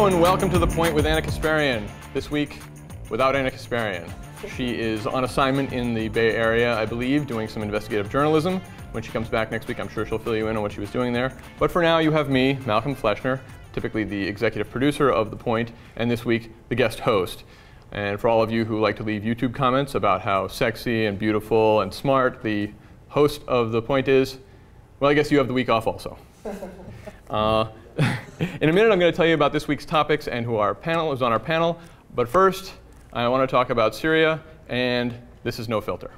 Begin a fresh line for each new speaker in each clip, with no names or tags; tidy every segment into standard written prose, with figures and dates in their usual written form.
Hello and welcome to The Point with Ana Kasparian. This week, without Ana Kasparian. She is on assignment in the Bay Area, I believe, doing some investigative journalism. When she comes back next week, I'm sure she'll fill you in on what she was doing there. But for now, you have me, Malcolm Fleschner, typically the executive producer of The Point, and this week, the guest host. And for all of you who like to leave YouTube comments about how sexy and beautiful and smart the host of The Point is, well, I guess you have the week off also. In a minute, I'm going to tell you about this week's topics and who is on our panel. But first, I want to talk about Syria, and this is No Filter.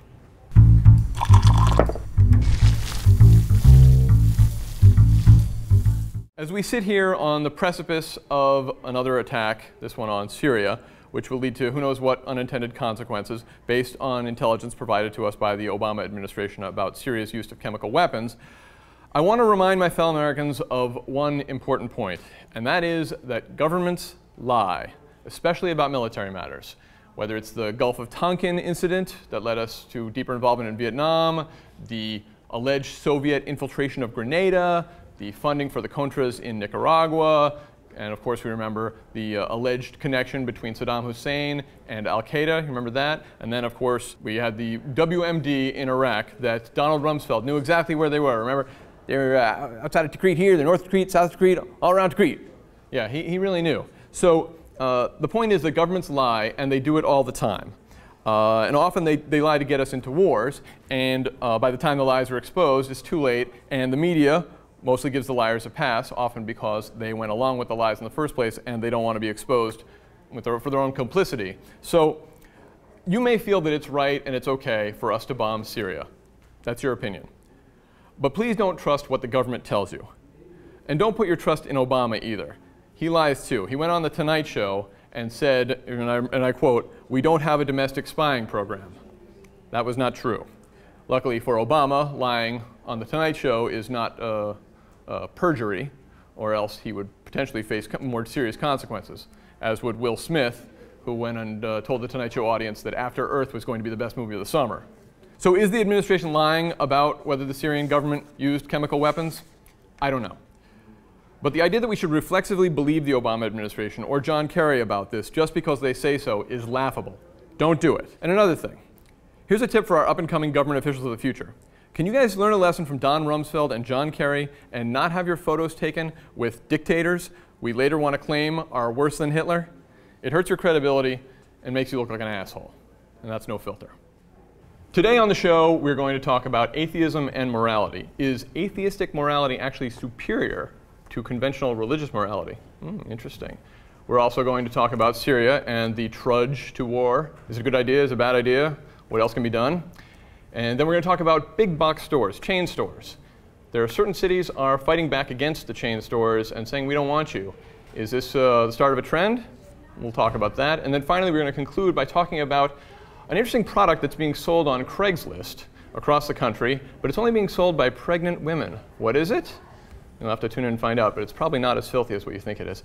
As we sit here on the precipice of another attack, this one on Syria, which will lead to who knows what unintended consequences based on intelligence provided to us by the Obama administration about Syria's use of chemical weapons, I want to remind my fellow Americans of one important point, and that is that governments lie, especially about military matters. Whether it's the Gulf of Tonkin incident that led us to deeper involvement in Vietnam, the alleged Soviet infiltration of Grenada, the funding for the Contras in Nicaragua, and of course we remember the alleged connection between Saddam Hussein and Al-Qaeda, you remember that? And then of course we had the WMD in Iraq that Donald Rumsfeld knew exactly where they were, remember? They're outside of Tikrit here, they're north of Tikrit, south of Tikrit, all around Tikrit. Yeah, he really knew. So the point is that governments lie, and they do it all the time. And often they lie to get us into wars, and by the time the lies are exposed, it's too late, and the media mostly gives the liars a pass, often because they went along with the lies in the first place, and they don't want to be exposed for their own complicity. So you may feel that it's right and it's okay for us to bomb Syria. That's your opinion. But please don't trust what the government tells you. And don't put your trust in Obama either. He lies too. He went on The Tonight Show and said, and I quote, "We don't have a domestic spying program." That was not true. Luckily for Obama, lying on The Tonight Show is not perjury, or else he would potentially face more serious consequences, as would Will Smith, who went and told The Tonight Show audience that After Earth was going to be the best movie of the summer. So is the administration lying about whether the Syrian government used chemical weapons? I don't know. But the idea that we should reflexively believe the Obama administration or John Kerry about this just because they say so is laughable. Don't do it. And another thing. Here's a tip for our up-and-coming government officials of the future. Can you guys learn a lesson from Don Rumsfeld and John Kerry and not have your photos taken with dictators we later want to claim are worse than Hitler? It hurts your credibility and makes you look like an asshole. And that's No Filter. Today on the show, we're going to talk about atheism and morality. Is atheistic morality actually superior to conventional religious morality? Interesting. We're also going to talk about Syria and the trudge to war. Is it a good idea? Is it a bad idea? What else can be done? And then we're going to talk about big box stores, chain stores. There are certain cities are fighting back against the chain stores and saying, we don't want you. Is this the start of a trend? We'll talk about that. And then finally, we're going to conclude by talking about an interesting product that's being sold on Craigslist across the country, but it's only being sold by pregnant women. What is it? You'll have to tune in and find out, but it's probably not as filthy as what you think it is.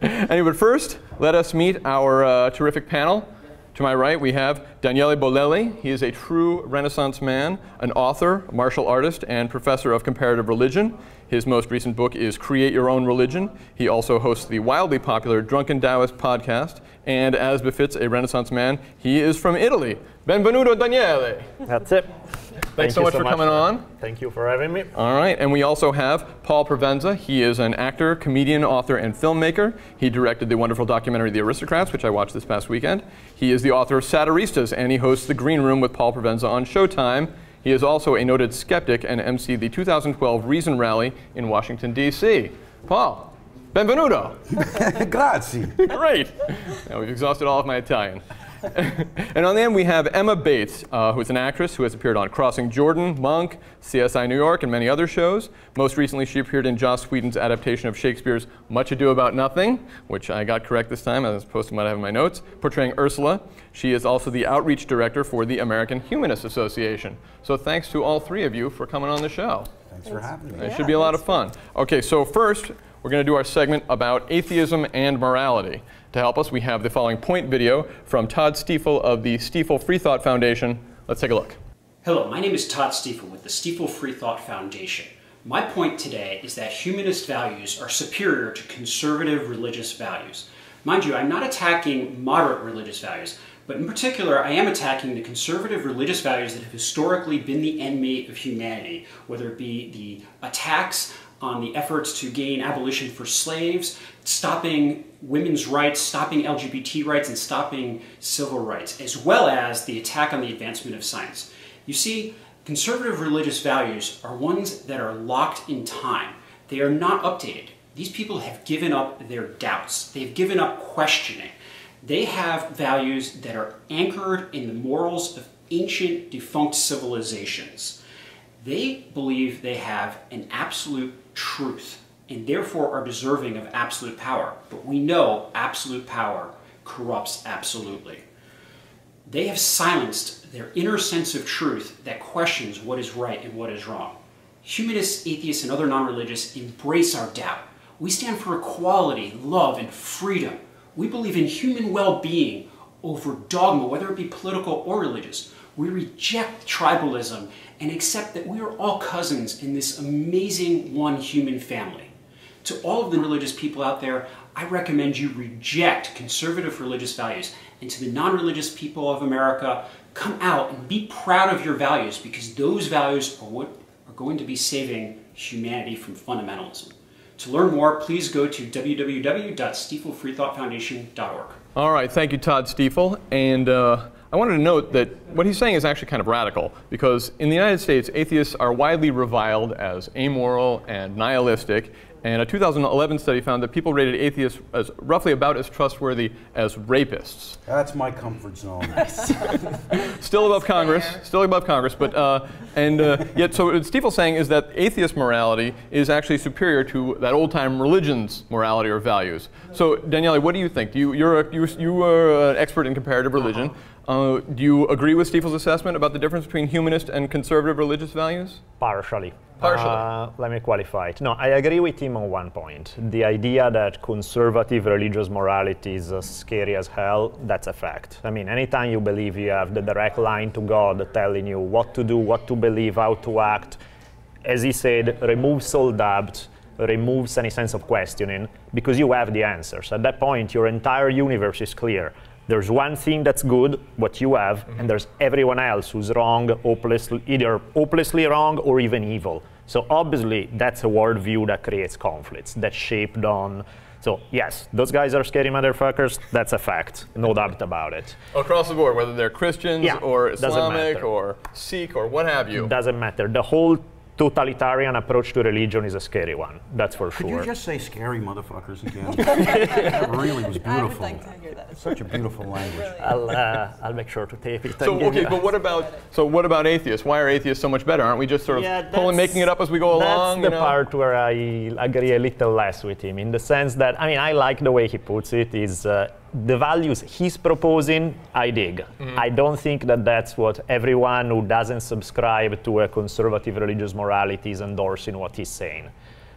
Anyway, but first, let us meet our terrific panel. To my right, we have Daniele Bolelli. He is a true Renaissance man, an author, martial artist, and professor of comparative religion. His most recent book is Create Your Own Religion. He also hosts the wildly popular Drunken Taoist podcast. And as befits a Renaissance man, he is from Italy. Benvenuto, Daniele.
That's it.
Thanks so much for coming on.
Thank you for having me.
All right, and we also have Paul Provenza. He is an actor, comedian, author, and filmmaker. He directed the wonderful documentary The Aristocrats, which I watched this past weekend. He is the author of Satiristas, and he hosts The Green Room with Paul Provenza on Showtime. He is also a noted skeptic and emceed the 2012 Reason Rally in Washington, D.C. Paul, benvenuto.
Grazie.
Great. Now we've exhausted all of my Italian. And on the end, we have Emma Bates, who is an actress who has appeared on Crossing Jordan, Monk, CSI New York, and many other shows. Most recently, she appeared in Joss Whedon's adaptation of Shakespeare's Much Ado About Nothing, which I got correct this time, as opposed to what I have in my notes, portraying Ursula. She is also the outreach director for the American Humanist Association. So thanks to all three of you for coming on the show.
Thanks for having me.
It should be a lot of fun. Okay, so first, we're going to do our segment about atheism and morality. To help us, we have the following point video from Todd Stiefel of the Stiefel Free Thought Foundation. Let's take a look.
Hello, my name is Todd Stiefel with the Stiefel Free Thought Foundation.
My point today is that humanist values are superior to conservative religious values. Mind you, I'm not attacking moderate religious values, but in particular, I am attacking the conservative religious values that have historically been the enemy of humanity, whether it be the attacks on the efforts to gain abolition for slaves, stopping women's rights, stopping LGBT rights, and stopping civil rights, as well as the attack on the advancement of science. You see, conservative religious values are ones that are locked in time. They are not updated. These people have given up their doubts. They've given up questioning. They have values that are anchored in the morals of ancient defunct civilizations. They believe they have an absolute truth and therefore are deserving of absolute power. But we know absolute power corrupts absolutely. They have silenced their inner sense of truth that questions what is right and what is wrong. Humanists, atheists, and other non-religious embrace our doubt. We stand for equality, love, and freedom. We believe in human well-being over dogma, whether it be political or religious. We reject tribalism and accept that we are all cousins in this amazing one human family. To all of the religious people out there, I recommend you reject conservative religious values. And to the non-religious people of America, come out and be proud of your values, because those values are what are going to be saving humanity from fundamentalism. To learn more, please go to www.stiefelfreethoughtfoundation.org.
All right, thank you, Todd Stiefel. And I wanted to note that what he's saying is actually kind of radical, because in the United States, atheists are widely reviled as amoral and nihilistic. And a 2011 study found that people rated atheists as roughly about as trustworthy as rapists.
That's my comfort zone.
Still above Congress, but yet, so what Stiefel's saying is that atheist morality is actually superior to that old-time religion's morality or values. So, Daniele, what do you think? You are an expert in comparative religion. Do you agree with Stiefel's assessment about the difference between humanist and conservative religious values?
Partially.
Partially.
Let me qualify it. No, I agree with him on one point. The idea that conservative religious morality is scary as hell, that's a fact. I mean, anytime you believe you have the direct line to God telling you what to do, what to believe, how to act, as he said, removes all doubt, removes any sense of questioning, because you have the answers. At that point, your entire universe is clear. There's one thing that's good, what you have, and there's everyone else who's wrong, either hopelessly wrong or even evil. So obviously, that's a worldview that creates conflicts, that's shaped on. So yes, those guys are scary motherfuckers, that's a fact, no doubt about it.
Across the board, whether they're Christians or Islamic or Sikh or what have you.
Doesn't matter. The whole totalitarian approach to religion is a scary one, that's for sure.
Could you just say scary motherfuckers again? That really was beautiful.
I would like to hear that.
It's such a beautiful language.
I'll make sure to tape it.
So okay, but what about atheists? Why are atheists so much better? Aren't we just sort of making it up as we go along?
That's the part where I agree a little less with him, in the sense that, I mean, I like the way he puts it, is the values he's proposing, I dig. I don't think that that's what everyone who doesn't subscribe to a conservative religious morality is endorsing what he's saying.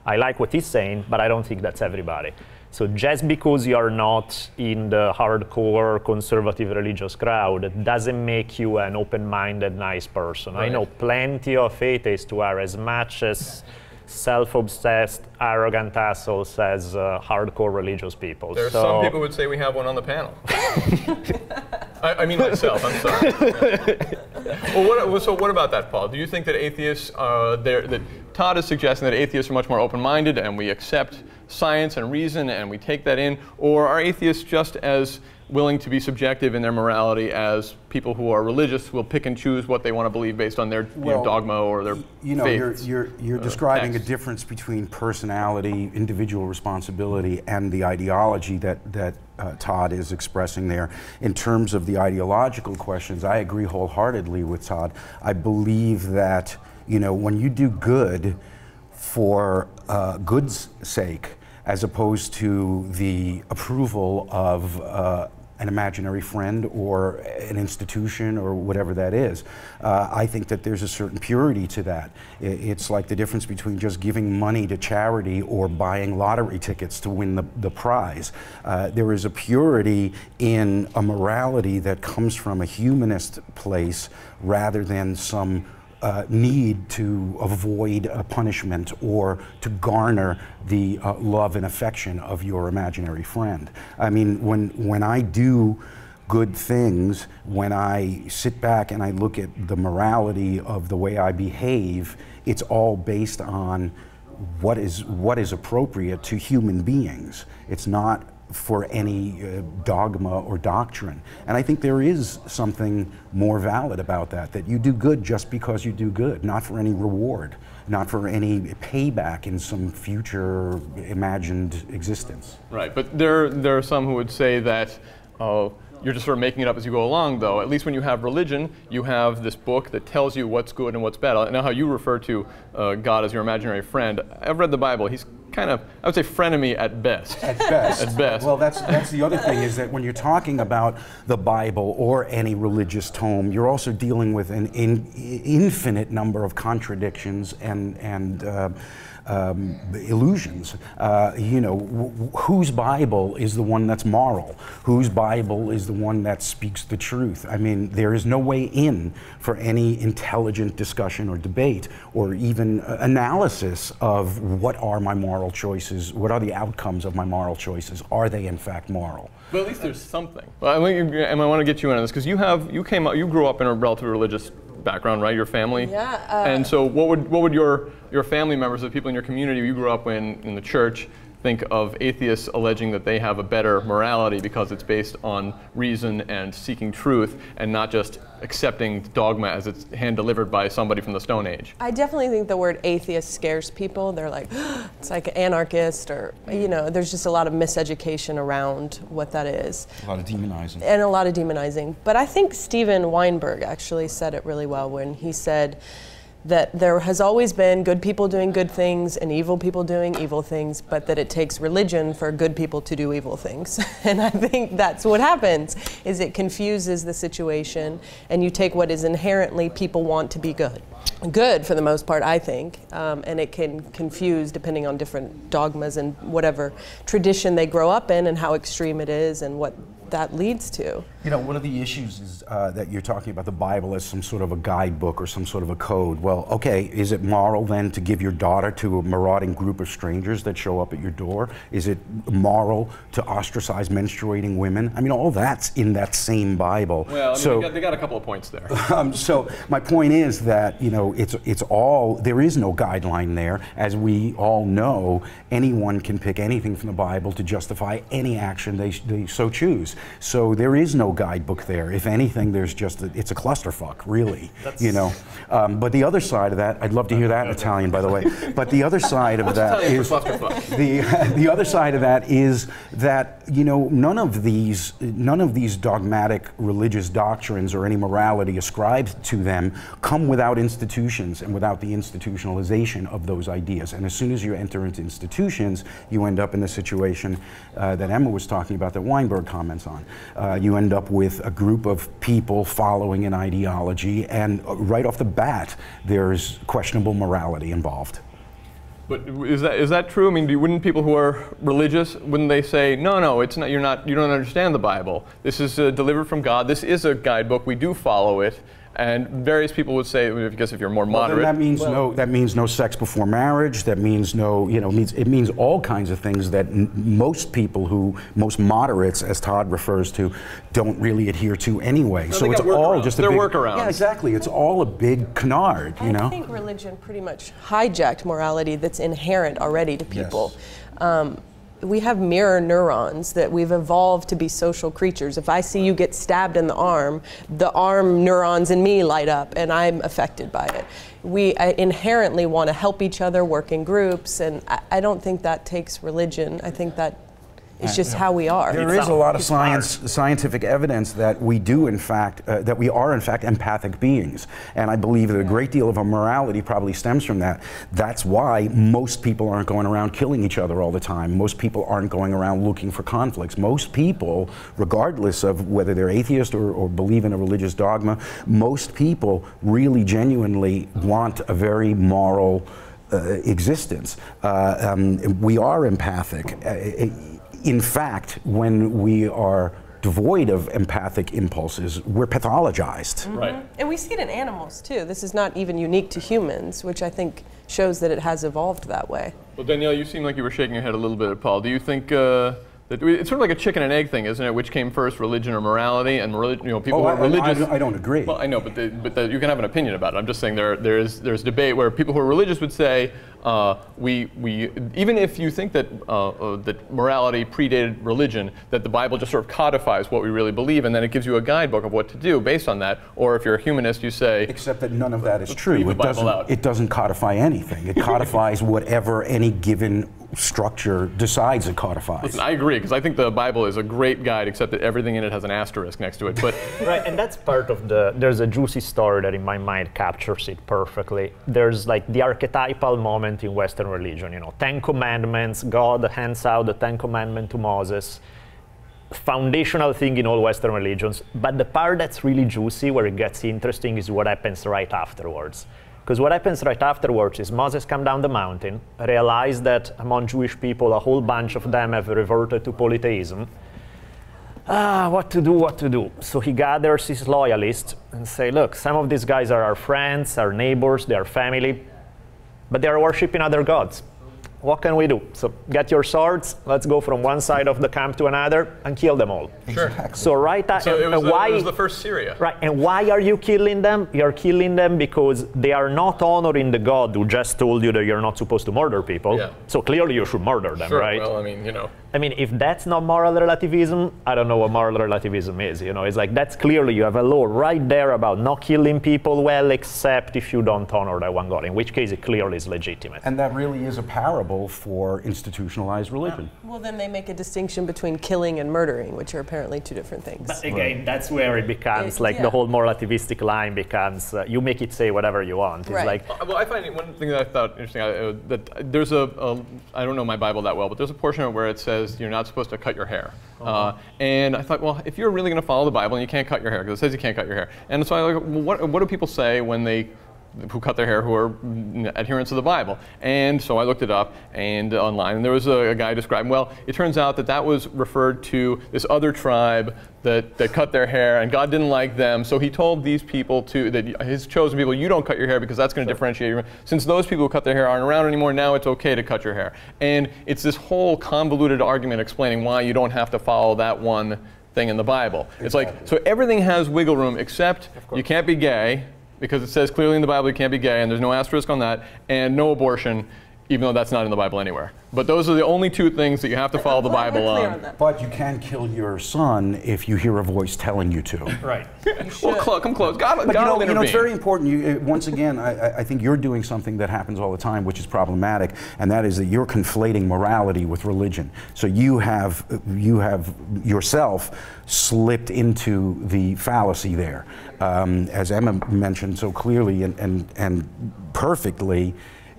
I like what he's saying, but I don't think that's everybody. So just because you're not in the hardcore conservative religious crowd doesn't make you an open-minded, nice person. Right. I know plenty of atheists who are as much as self-obsessed, arrogant assholes as hardcore religious people.
There are some people who would say we have one on the panel. I mean myself, I'm sorry. Well, so what about that, Paul? Do you think that atheists, that Todd is suggesting that atheists are much more open-minded and we accept science and reason and we take that in, or are atheists just as willing to be subjective in their morality as people who are religious will pick and choose what they want to believe based on their dogma or their faith?
You're describing a difference between personality, individual responsibility, and the ideology that Todd is expressing there. In terms of the ideological questions, I agree wholeheartedly with Todd. I believe that, you know, when you do good for good's sake, as opposed to the approval of an imaginary friend or an institution or whatever that is. I think that there's a certain purity to that. It's like the difference between just giving money to charity or buying lottery tickets to win the prize. There is a purity in a morality that comes from a humanist place rather than some need to avoid punishment or to garner the love and affection of your imaginary friend. I mean, when I do good things, when I sit back and I look at the morality of the way I behave, it's all based on what is appropriate to human beings. It's not for any dogma or doctrine. And I think there is something more valid about that, that you do good just because you do good, not for any reward, not for any payback in some future imagined existence.
Right, but there are some who would say that you're just sort of making it up as you go along, though. At least when you have religion, you have this book that tells you what's good and what's bad. I know how you refer to God as your imaginary friend. I've read the Bible. He's kind of, I would say, frenemy at best.
At best.
At best.
Well, that's the other thing, is that when you're talking about the Bible or any religious tome, you're also dealing with an infinite number of contradictions and illusions. You know, whose Bible is the one that's moral? Whose Bible is the one that speaks the truth? I mean, there is no way in for any intelligent discussion or debate or even analysis of what are my moral choices, what are the outcomes of my moral choices, are they in fact moral?
But at least there's something. Well, I want to get you in on this, because you grew up in a relatively religious background, right? Your family?
Yeah.
And so what would your family members, the people in your community you grew up in the church, think of atheists alleging that they have a better morality because it's based on reason and seeking truth and not just accepting dogma as it's hand-delivered by somebody from the Stone Age?
I definitely think the word atheist scares people. They're like, it's like anarchist, or, you know, there's just a lot of miseducation around what that is.
A lot of demonizing.
And a lot of demonizing. But I think Steven Weinberg actually said it really well when he said that there has always been good people doing good things and evil people doing evil things, but that it takes religion for good people to do evil things. And I think that's what happens, is it confuses the situation, and you take what is inherently people want to be good for the most part, I think, and it can confuse depending on different dogmas and whatever tradition they grow up in and how extreme it is and what that leads to.
You know, one of the issues is that you're talking about the Bible as some sort of a guidebook or some sort of a code. Well, okay, is it moral then to give your daughter to a marauding group of strangers that show up at your door? Is it moral to ostracize menstruating women? I mean, all that's in that same Bible.
Well, I mean,
so,
they got a couple of points there.
So my point is that, you know, it's all, there is no guideline there. As we all know, anyone can pick anything from the Bible to justify any action they so choose. So there is no guidebook there. If anything, there's just it's a clusterfuck, really. You know. But the other side of that, I'd love to hear that in Italian, by the way. But the other side of that is the other side of that is that, you know, none of these dogmatic religious doctrines or any morality ascribed to them come without institutions and without the institutionalization of those ideas. And as soon as you enter into institutions, you end up in the situation that Emma was talking about, that Weinberg comments on. You end up with a group of people following an ideology, and right off the bat, there's questionable morality involved.
But is that true? I mean, wouldn't people who are religious, wouldn't they say, no, it's not, you don't understand the Bible. This is delivered from God. This is a guidebook. We do follow it. And various people would say, I guess if you're more moderate,
well, that means no sex before marriage. That means no, you know, it means all kinds of things that most people most moderates, as Todd refers to, don't really adhere to anyway.
No,
so it's all just a big
workarounds.
Yeah, exactly. It's all a big canard, you know.
I think religion pretty much hijacked morality that's inherent already to people. Yes. We have mirror neurons that we've evolved to be social creatures. If I see you get stabbed in the arm neurons in me light up and I'm affected by it. We inherently want to help each other, work in groups, and I don't think that takes religion. I think that it's just how we are.
There is a lot of scientific evidence that we do, in fact, that we are, in fact, empathic beings. And I believe that a great deal of our morality probably stems from that. That's why most people aren't going around killing each other all the time. Most people aren't going around looking for conflicts. Most people, regardless of whether they're atheist or believe in a religious dogma, most people really genuinely want a very moral existence. We are empathic. In fact, when we are devoid of empathic impulses, we're pathologized.
Right.
And we see it in animals too. This is not even unique to humans, which I think shows that it has evolved that way.
Well, Daniele, you seem like you were shaking your head a little bit at Paul. Do you think that it's sort of like a chicken and egg thing, isn't it? Which came first, religion or morality? And people who are religious.
I don't agree.
Well, I know, but you can have an opinion about it. I'm just saying there's debate where people who are religious would say we even if you think that that morality predated religion, that the Bible just sort of codifies what we really believe, and then it gives you a guidebook of what to do based on that. Or if you're a humanist, you say.
Except that none of that is true.
Leave the Bible out.
It doesn't codify anything. It codifies whatever any given structure decides it codifies.
Listen, I agree, because I think the Bible is a great guide, except that everything in it has an asterisk next to it. But
right, and that's part of there's a juicy story that in my mind captures it perfectly. There's like the archetypal moment in Western religion, 10 Commandments, God hands out the 10 Commandments to Moses. Foundational thing in all Western religions, but the part that's really juicy, where it gets interesting, is what happens right afterwards. Because what happens right afterwards is Moses comes down the mountain, realizes that among Jewish people, a whole bunch of them have reverted to polytheism. What to do? So he gathers his loyalists and say, look, some of these guys are our friends, our neighbors, they are family, but they are worshiping other gods. What can we do? So get your swords, let's go from one side of the camp to another and kill them all.
Sure.
Exactly.
So
it was the first Syria.
Right, and why are you killing them? You're killing them because they are not honoring the God who just told you that you're not supposed to murder people.
Yeah.
So clearly you should murder them,
Sure.
right?
Well,
I mean, if that's not moral relativism, I don't know what moral relativism is. It's like that's clearly you have a law right there about not killing people, well, except if you don't honor that one God, in which case it clearly is legitimate.
And that really is a parable for institutionalized religion.
Well, then they make a distinction between killing and murdering, which are apparently two different things.
But again, that's where it becomes the whole moralativistic line becomes you make it say whatever you want. It's
Right.
like
well, I find one thing that I thought interesting that there's I don't know my Bible that well, but there's a portion of it where it says you're not supposed to cut your hair. And I thought, well, if you're really going to follow the Bible and you can't cut your hair, because it says you can't cut your hair, and so I like, well, what do people say who cut their hair who are adherents of the Bible? And so I looked it up and online, and there was a guy describing, well, it turns out that was referred to this other tribe that cut their hair, and God didn't like them, so he told these people his chosen people, you don't cut your hair because that's going to differentiate you. Since those people who cut their hair aren't around anymore, now it's okay to cut your hair. And it's this whole convoluted argument explaining why you don't have to follow that one thing in the Bible. It's like, so everything has wiggle room except you can't be gay, because it says clearly in the Bible you can't be gay, and there's no asterisk on that, and no abortion, even though that's not in the Bible anywhere. But those are the only two things that you have to follow the Bible on.
But you can kill your son if you hear a voice telling you to.
right.
Well, come close. God will intervene.
It's very important. Once again, I think you're doing something that happens all the time, which is problematic, and that is that you're conflating morality with religion. So you have yourself slipped into the fallacy there, as Emma mentioned so clearly and perfectly.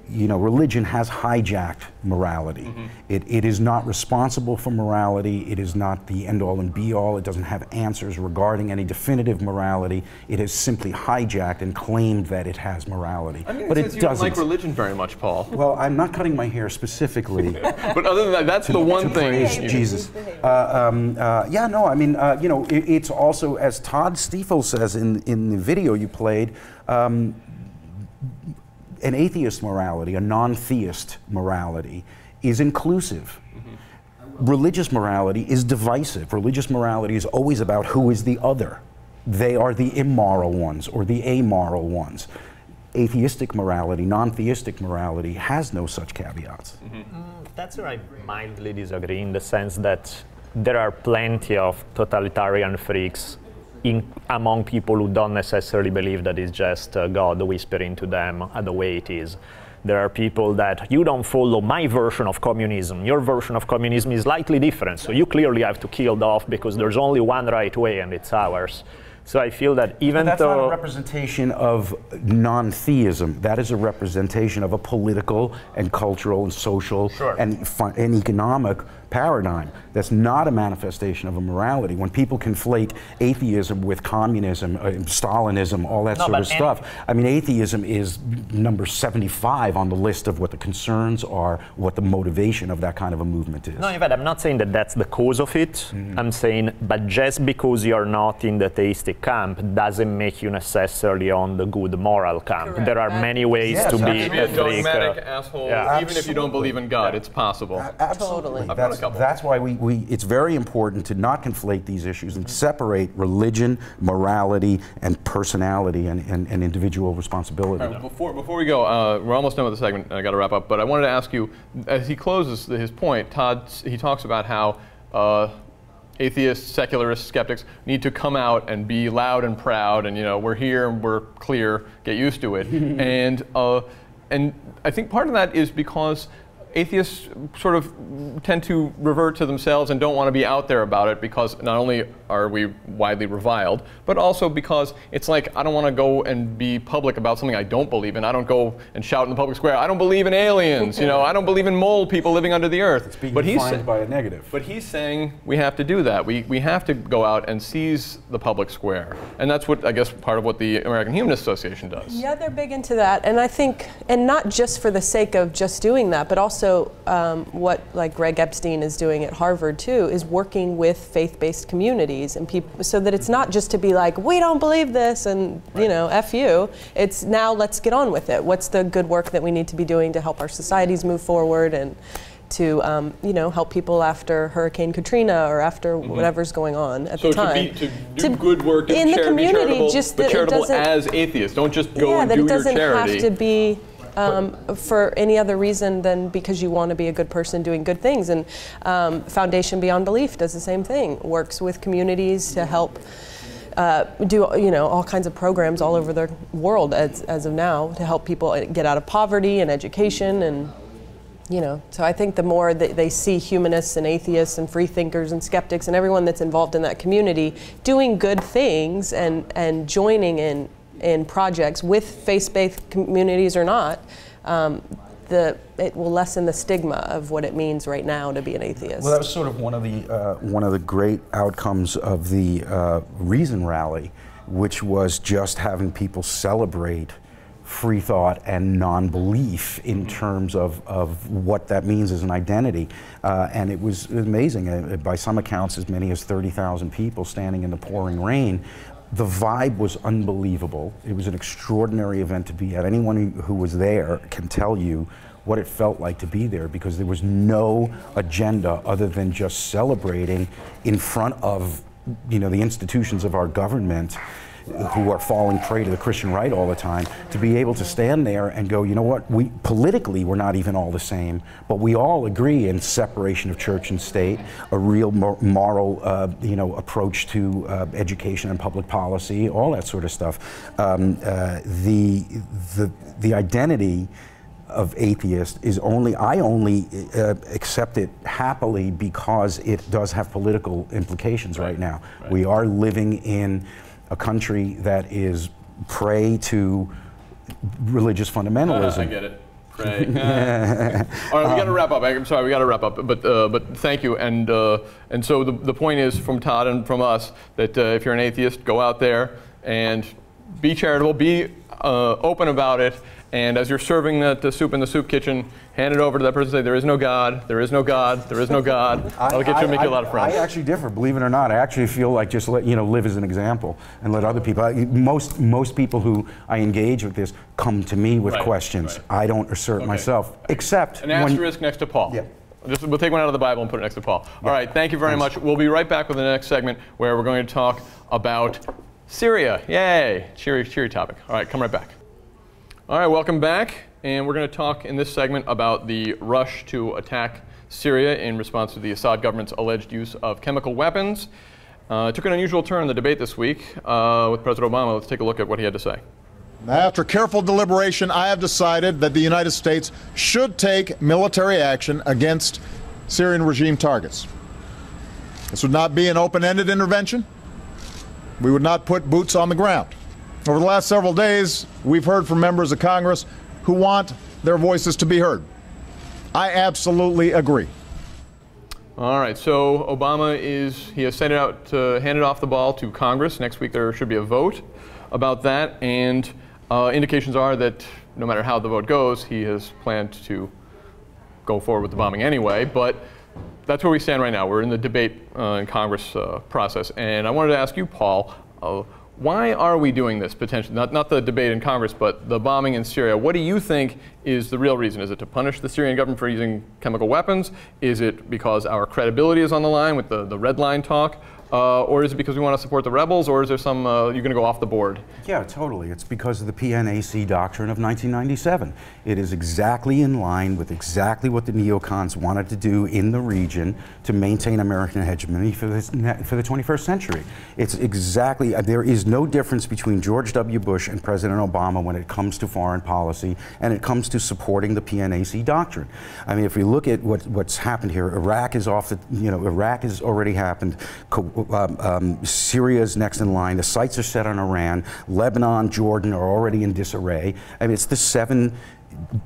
Religion has hijacked morality. Mm-hmm. It is not responsible for morality. It is not the end-all and be-all. It doesn't have answers regarding any definitive morality. It has simply hijacked and claimed that it has morality.
But it doesn't. You don't like religion very much, Paul.
Well, I'm not cutting my hair specifically.
But other than that, that's the one thing.
Jesus. It's also, as Todd Stiefel says in the video you played, an atheist morality, a non-theist morality, is inclusive. Mm-hmm. Religious morality is divisive. Religious morality is always about who is the other. They are the immoral ones or the amoral ones. Atheistic morality, non-theistic morality has no such caveats.
Mm-hmm. That's where I mildly disagree, in the sense that there are plenty of totalitarian freaks among people who don't necessarily believe that it's just God whispering to them the way it is. There are people that you don't follow my version of communism. Your version of communism is slightly different, so you clearly have to kill it off because there's only one right way and it's ours. So I feel that even
that's
though...
not a representation of non-theism. That is a representation of a political and cultural and social and economic paradigm. That's not a manifestation of a morality. When people conflate atheism with communism, Stalinism, all that sort of stuff, I mean, atheism is number 75 on the list of what the concerns are, what the motivation of that kind of a movement is.
No, in fact, I'm not saying that that's the cause of it. I'm saying, but just because you're not in the theistic camp doesn't make you necessarily on the good moral camp.
Correct.
There are many ways to be
a dogmatic asshole, even if you don't believe in God. It's possible.
Absolutely.
Totally.
That's why it's very important to not conflate these issues and separate religion, morality, and personality and individual responsibility.
Right, before we go, we're almost done with the segment, and I got to wrap up, but I wanted to ask you, as he closes his point, Todd, he talks about how atheists, secularists, skeptics need to come out and be loud and proud, and we're here and we're clear, get used to it. And I think part of that is because atheists sort of tend to revert to themselves and don't want to be out there about it, because not only are we widely reviled, but also because it's like, I don't want to go and be public about something I don't believe in. I don't go and shout in the public square, I don't believe in aliens, I don't believe in mole people living under the earth.
It's being defined by a negative.
But he's saying we have to do that. We have to go out and seize the public square. And that's what, I guess, part of what the American Humanist Association does.
Yeah, they're big into that. And I think, and not just for the sake of just doing that, but also what like Greg Epstein is doing at Harvard too, is working with faith-based communities and people, so that it's not just to be like, we don't believe this and F you. It's now, let's get on with it. What's the good work that we need to be doing to help our societies move forward and to help people after Hurricane Katrina or after whatever's going on at the time.
So to do good work
in the community,
just that charitable as atheists. Don't just go and do your charity.
Yeah, that it doesn't have to be for any other reason than because you want to be a good person doing good things. And Foundation Beyond Belief does the same thing, works with communities to help do all kinds of programs all over the world as of now to help people get out of poverty and education. And so I think the more that they see humanists and atheists and free thinkers and skeptics and everyone that's involved in that community doing good things and joining in projects with faith-based communities or not, it will lessen the stigma of what it means right now to be an atheist.
Well, that was sort of one of the great outcomes of the Reason Rally, which was just having people celebrate free thought and non-belief in terms of what that means as an identity. And it was amazing. By some accounts, as many as 30,000 people standing in the pouring rain. The vibe was unbelievable. It was an extraordinary event to be at. Anyone who was there can tell you what it felt like to be there, because there was no agenda other than just celebrating in front of the institutions of our government, who are falling prey to the Christian right all the time, to be able to stand there and go, you know what, politically we're not even all the same, but we all agree in separation of church and state, a real moral approach to education and public policy, all that sort of stuff. The identity of atheist is I only accept it happily because it does have political implications right now. Right. We are living in a country that is prey to religious fundamentalism.
I get it. Prey. All right, we got to wrap up. I'm sorry, we got to wrap up. But thank you. And so the point is, from Todd and from us, that if you're an atheist, go out there and be charitable, be open about it. And as you're serving the soup in the soup kitchen, hand it over to that person and say, there is no God, there is no God, there is no God. That'll make you a lot of friends.
I actually differ, believe it or not. I actually feel like just live as an example and let other people. Most people who I engage with this come to me with questions. Right. I don't assert myself, except
an asterisk next to Paul.
Yeah.
We'll take one out of the Bible and put it next to Paul. Yeah. All right, thank you very much. We'll be right back with the next segment where we're going to talk about Syria. Yay, cheery topic. All right, come right back. All right, welcome back, and we're going to talk in this segment about the rush to attack Syria in response to the Assad government's alleged use of chemical weapons. It took an unusual turn in the debate this week with President Obama. Let's take a look at what he had to say.
After careful deliberation, I have decided that the United States should take military action against Syrian regime targets. This would not be an open-ended intervention. We would not put boots on the ground. Over the last several days, we've heard from members of Congress who want their voices to be heard. I absolutely agree.
All right, so Obama he has sent it out, handed off the ball to Congress. Next week there should be a vote about that, and indications are that no matter how the vote goes, he has planned to go forward with the bombing anyway, but that's where we stand right now. We're in the debate in Congress process, and I wanted to ask you, Paul, why are we doing this potentially? Not the debate in Congress, but the bombing in Syria. What do you think is the real reason? Is it to punish the Syrian government for using chemical weapons? Is it because our credibility is on the line with the red line talk? Or is it because we want to support the rebels, or is there some, you're going to go off the board? Yeah, totally. It's because of the PNAC doctrine of 1997. It is exactly in line with exactly what the neocons wanted to do in the region to maintain American hegemony for the 21st century. It's exactly, there is no difference between George W. Bush and President Obama when it comes to foreign policy and it comes to supporting the PNAC doctrine. I mean, if we look at what's happened here, Iraq is off the, Iraq has already happened. Syria is next in line. The sights are set on Iran. Lebanon, Jordan are already in disarray. I mean, it's the 7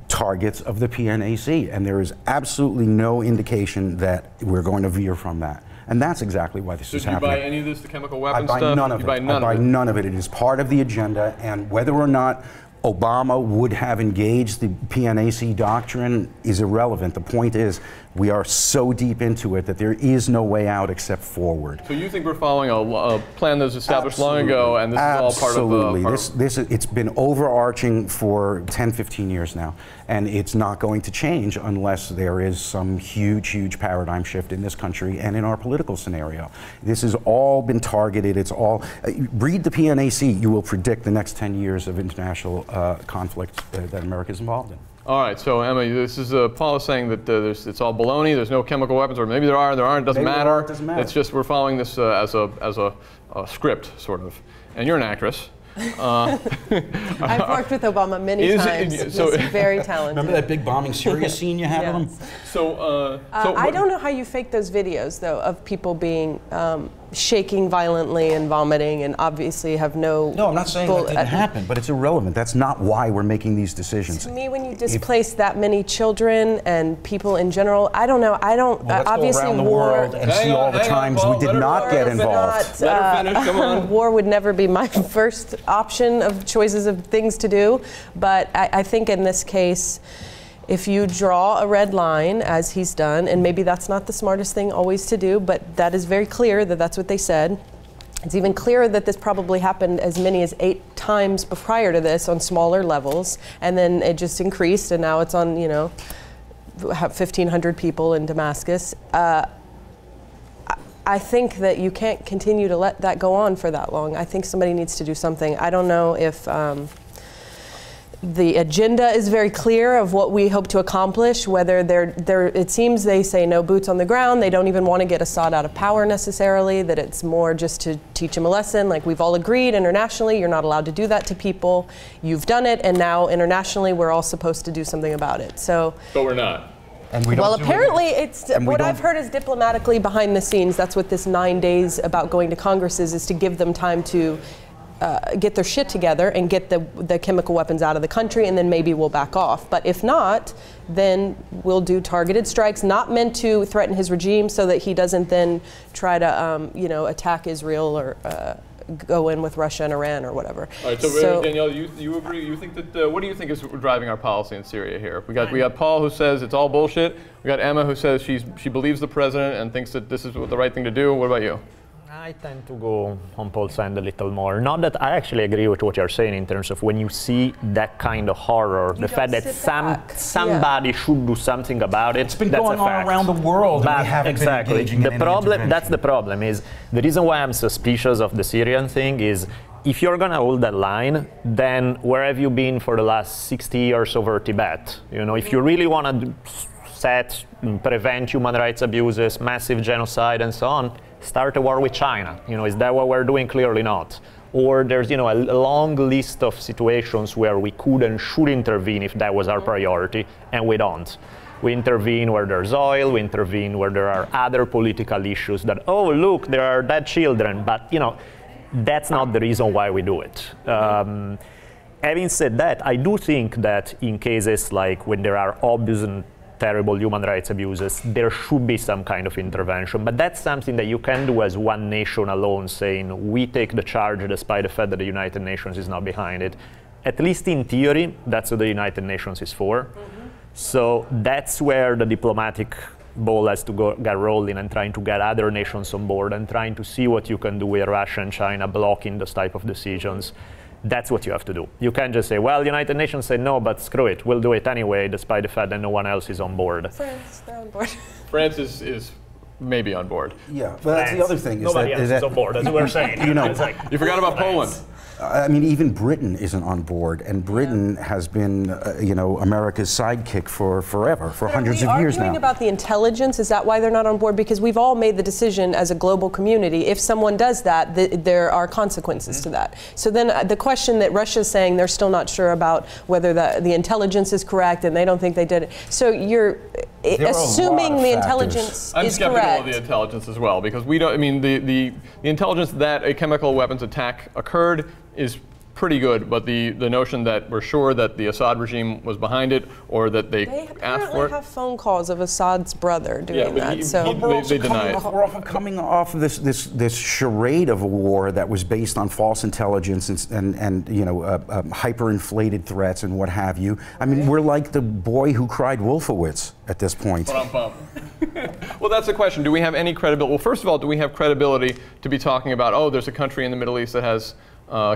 targets of the PNAC, and there is absolutely no indication that we're going to veer from that. And that's exactly why this is happening. Do you buy any of this, the chemical weapons stuff? I buy none of it. I buy none of it. It is part of the agenda, and whether or not Obama would have engaged the PNAC doctrine is irrelevant. The point is, we are so deep into it that there is no way out except forward. So you think we're following a plan that was established long ago, and this is all part of the... It's been overarching for 10, 15 years now, and it's not going to change unless there is some huge, huge paradigm shift in this country and in our political scenario. This has all been targeted. It's all... read the PNAC, you will predict the next 10 years of international conflict that America is involved in. All right, so Emma, this is Paul is saying that it's all baloney. There's no chemical weapons, or maybe there are, there aren't. It doesn't matter. It doesn't matter. It's just we're following this as a script, sort of. And you're an actress. I've
worked with Obama many times. So he's very talented.
Remember that big bombing Syria scene you had with him?
So I don't know how you fake those videos, though, of people being shaking violently and vomiting, and obviously have no...
No, I'm not saying that didn't happen, but it's irrelevant. That's not why we're making these decisions.
To me, when you displace that many children and people in general, I don't know. I don't...
Well, let's obviously, go around the world and see all the times we did not get involved.
Let her finish, come on.
War would never be my first option of choices of things to do, but I think in this case, if you draw a red line, as he's done, and maybe that's not the smartest thing always to do, but that is very clear that that's what they said. It's even clearer that this probably happened as many as 8 times prior to this on smaller levels, and then it just increased, and now it's on, 1,500 people in Damascus. I think that you can't continue to let that go on for that long. I think somebody needs to do something. I don't know if the agenda is very clear of what we hope to accomplish, whether it seems they say no boots on the ground, they don't even want to get Assad out of power necessarily, that it's more just to teach him a lesson, like we've all agreed internationally, you're not allowed to do that to people, you've done it, and now internationally we're all supposed to do something about it. So,
but we're not.
And we
well, apparently it's what I've heard is diplomatically behind the scenes, that's what this 9 days about going to Congress is to give them time to get their shit together and get the chemical weapons out of the country, and then maybe we'll back off. But if not, then we'll do targeted strikes, not meant to threaten his regime so that he doesn't then try to, attack Israel or go in with Russia and Iran or whatever.
All right, so Daniele, you agree? You think that? What do you think is driving our policy in Syria here? We got Paul who says it's all bullshit. We got Emma who says she believes the president and thinks that this is the right thing to do. What about you?
I tend to go on Paul's end a little more. Not that I actually agree with what you're saying in terms of when you see that kind of horror, the fact that somebody should do something about it.
It's been going on around the world.
But
and we haven't been engaging in any
that's the problem. Is the reason why I'm suspicious of the Syrian thing is if you're gonna hold that line, then where have you been for the last 60 years over Tibet? If you really want to prevent human rights abuses, massive genocide, and so on. Start a war with China. Is that what we're doing? Clearly not. Or there's, a long list of situations where we could and should intervene if that was our priority, and we don't. We intervene where there's oil, we intervene where there are other political issues that, oh, look, there are dead children, but, that's not the reason why we do it. Having said that, I do think that in cases like when there are obvious and terrible human rights abuses, there should be some kind of intervention. But that's something that you can do as one nation alone, saying we take the charge despite the fact that the United Nations is not behind it. At least in theory, that's what the United Nations is for. So that's where the diplomatic ball has to get rolling and trying to get other nations on board and trying to see what you can do with Russia and China blocking those type of decisions. That's what you have to do. You can't just say, well, the United Nations said no, but screw it, we'll do it anyway, despite the fact that no one else is on board.
France, they're on board.
France is maybe on board.
Yeah, but that's the other thing.
Nobody else is on board, that's what we're saying.
You know,
it's like,
You forgot about Poland.
I mean, even Britain isn't on board, and Britain has been, you know, America's sidekick for forever, for hundreds of years now.
Arguing about the intelligence, is that why they're not on board? Because we've all made the decision as a global community, if someone does that, there are consequences to that. So then the question that Russia's saying they're still not sure about whether the intelligence is correct, and they don't think they did it. So you're assuming the intelligence
I'm
is
skeptical
correct.
of the intelligence as well, because we don't. I mean, the intelligence that a chemical weapons attack occurred is pretty good, but the notion that we're sure that the Assad regime was behind it or that they asked for it.
They have phone calls of Assad's brother doing that.
They deny it.
We're also coming off of this charade of a war that was based on false intelligence and you know, hyperinflated threats and what have you. I mean, we're like the boy who cried Wolfowitz at this point.
Well, that's the question. Do we have any credibility? Well, first of all, do we have credibility to be talking about, oh, there's a country in the Middle East that has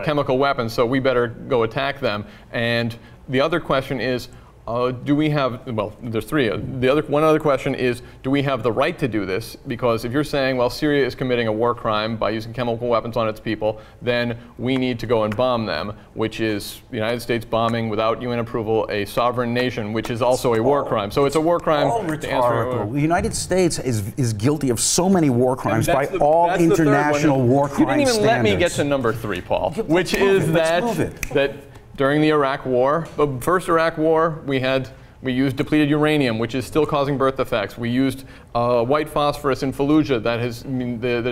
chemical weapons, so we better go attack them? And the other question is, do we have, well, there's three. One other question is, do we have the right to do this? Because if you're saying, well, Syria is committing a war crime by using chemical weapons on its people, then we need to go and bomb them, which is the United States bombing without UN approval a sovereign nation, which is also a war crime. So it's a war crime.
All rhetorical. The United States is guilty of so many war crimes by all international war crime standards.
You didn't even let me get to number 3, Paul, which is that during the Iraq War, the first Iraq War, we used depleted uranium, which is still causing birth defects. We used white phosphorus in Fallujah that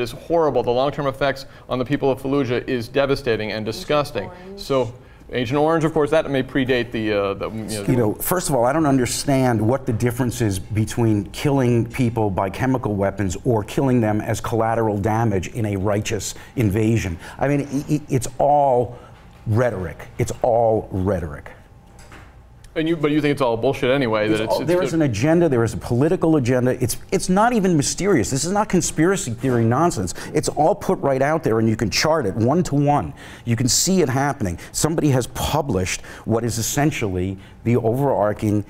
is horrible. The long-term effects on the people of Fallujah is devastating and disgusting. So, Agent Orange, of course, that may predate the
you know, first of all, I don't understand what the difference is between killing people by chemical weapons or killing them as collateral damage in a righteous invasion. I mean, it's all rhetoric. It's all rhetoric.
But you think it's all bullshit anyway?
There is an agenda. There is a political agenda. It's not even mysterious. This is not conspiracy theory nonsense. It's all put right out there, and you can chart it one to one. You can see it happening. Somebody has published what is essentially the overarching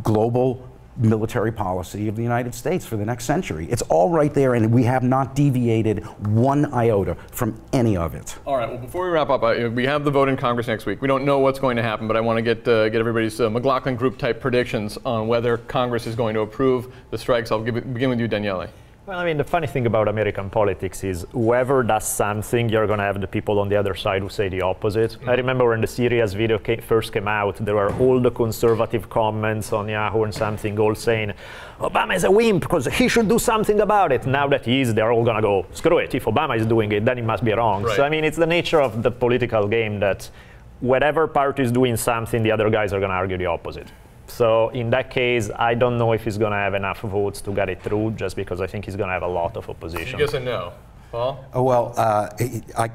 global military policy of the United States for the next century. It's all right there, and we have not deviated one iota from any of it.
All right, well, before we wrap up, we have the vote in Congress next week. We don't know what's going to happen, but I want to get everybody's McLaughlin Group type predictions on whether Congress is going to approve the strikes. I'll begin with you, Daniele.
Well, I mean, the funny thing about American politics is whoever does something, you're going to have the people on the other side who say the opposite. I remember when the Syria's video first came out, there were all the conservative comments on Yahoo and something all saying, Obama is a wimp because he should do something about it. Now that he is, they're all going to go, screw it, if Obama is doing it, then it must be wrong. Right. So, I mean, it's the nature of the political game that whatever party is doing something, the other guys are going to argue the opposite. So in that case, I don't know if he's going to have enough votes to get it through, just because I think he's going to have a lot of opposition.
Yes and no. Paul?
Oh, well, I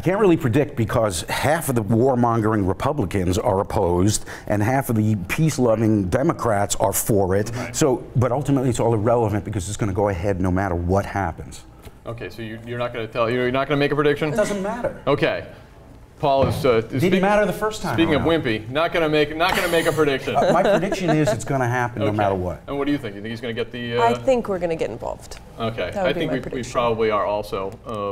can't really predict because half of the warmongering Republicans are opposed and half of the peace-loving Democrats are for it. Right. So, but ultimately it's all irrelevant because it's going to go ahead no matter what happens.
Okay, so you're not going to you're not going to make a prediction?
It doesn't matter.
Okay. Paul is
didn't matter the first time.
Speaking of wimpy, not gonna make a prediction.
My prediction is it's going to happen no matter what.
And what do you think? You think he's going to get the?
I think we're going to get involved.
Okay, I think we probably are also.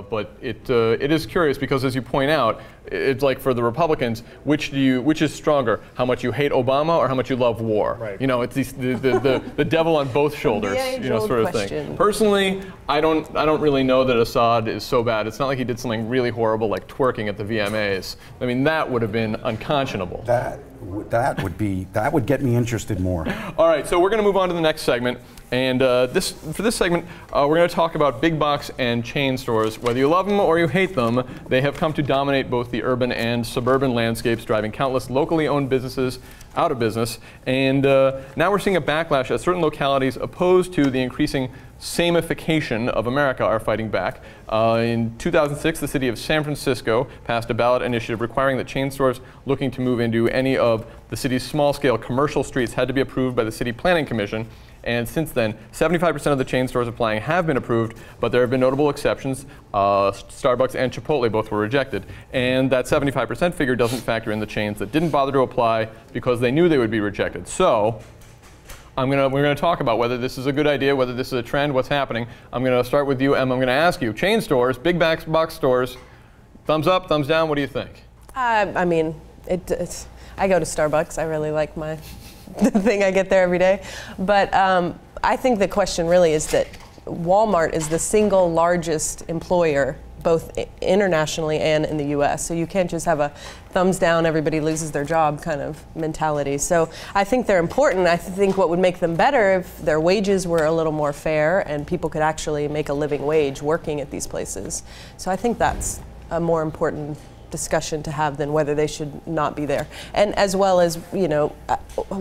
But it is curious because, as you point out, it's like for the Republicans, which is stronger? How much you hate Obama or how much you love war? Right. You know, it's the devil on both shoulders. You know, sort of thing. Personally, I don't really know that Assad is so bad. It's not like he did something really horrible like twerking at the VMAs. I mean, that would have been unconscionable.
That would get me interested more.
All right, so we're going to move on to the next segment. And for this segment, we're going to talk about big box and chain stores. Whether you love them or you hate them, they have come to dominate both the urban and suburban landscapes, driving countless locally owned businesses out of business. And now we're seeing a backlash as certain localities opposed to the increasing samification of America are fighting back. In 2006, the city of San Francisco passed a ballot initiative requiring that chain stores looking to move into any of the city's small-scale commercial streets had to be approved by the City Planning Commission. And since then, 75% of the chain stores applying have been approved, but there have been notable exceptions. Starbucks and Chipotle both were rejected. And that 75% figure doesn't factor in the chains that didn't bother to apply because they knew they would be rejected. So we're going to talk about whether this is a good idea, whether this is a trend, what's happening. I'm going to start with you, Em. I'm going to ask you, chain stores, big box stores, thumbs up, thumbs down, what do you think?
I mean, I go to Starbucks. I really like the thing I get there every day. But I think the question really is that Walmart is the single largest employer, both internationally and in the US. So you can't just have a thumbs down, everybody loses their job kind of mentality. So I think they're important. I think what would make them better if their wages were a little more fair and people could actually make a living wage working at these places. So I think that's a more important discussion to have than whether they should not be there, and as well as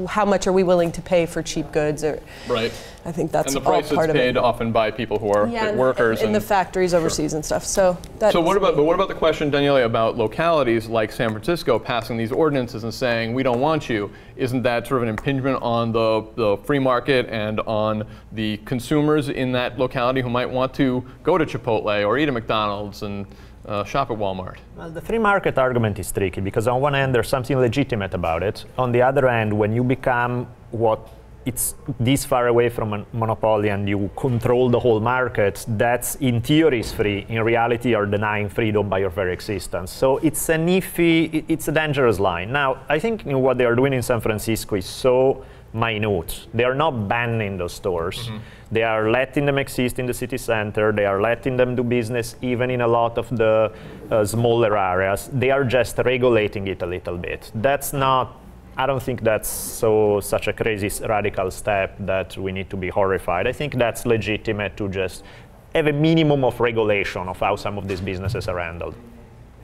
how much are we willing to pay for cheap goods? Or
right.
I think that's
all
part of it. And the
price is paid often by people who are workers
in the factories overseas and stuff. So
what about the question, Daniele, about localities like San Francisco passing these ordinances and saying we don't want you? Isn't that sort of an impingement on the free market and on the consumers in that locality who might want to go to Chipotle or eat at McDonald's and shop at Walmart?
Well, the free market argument is tricky because on one hand there's something legitimate about it. On the other hand, when you become it's this far away from a monopoly and you control the whole market, that's in theory is free. In reality, you're denying freedom by your very existence. So it's it's a dangerous line. Now, I think what they are doing in San Francisco is so minute. They are not banning those stores. Mm-hmm. They are letting them exist in the city center. They are letting them do business even in a lot of the smaller areas. They are just regulating it a little bit. I don't think that's such a crazy radical step that we need to be horrified. I think that's legitimate to just have a minimum of regulation of how some of these businesses are handled.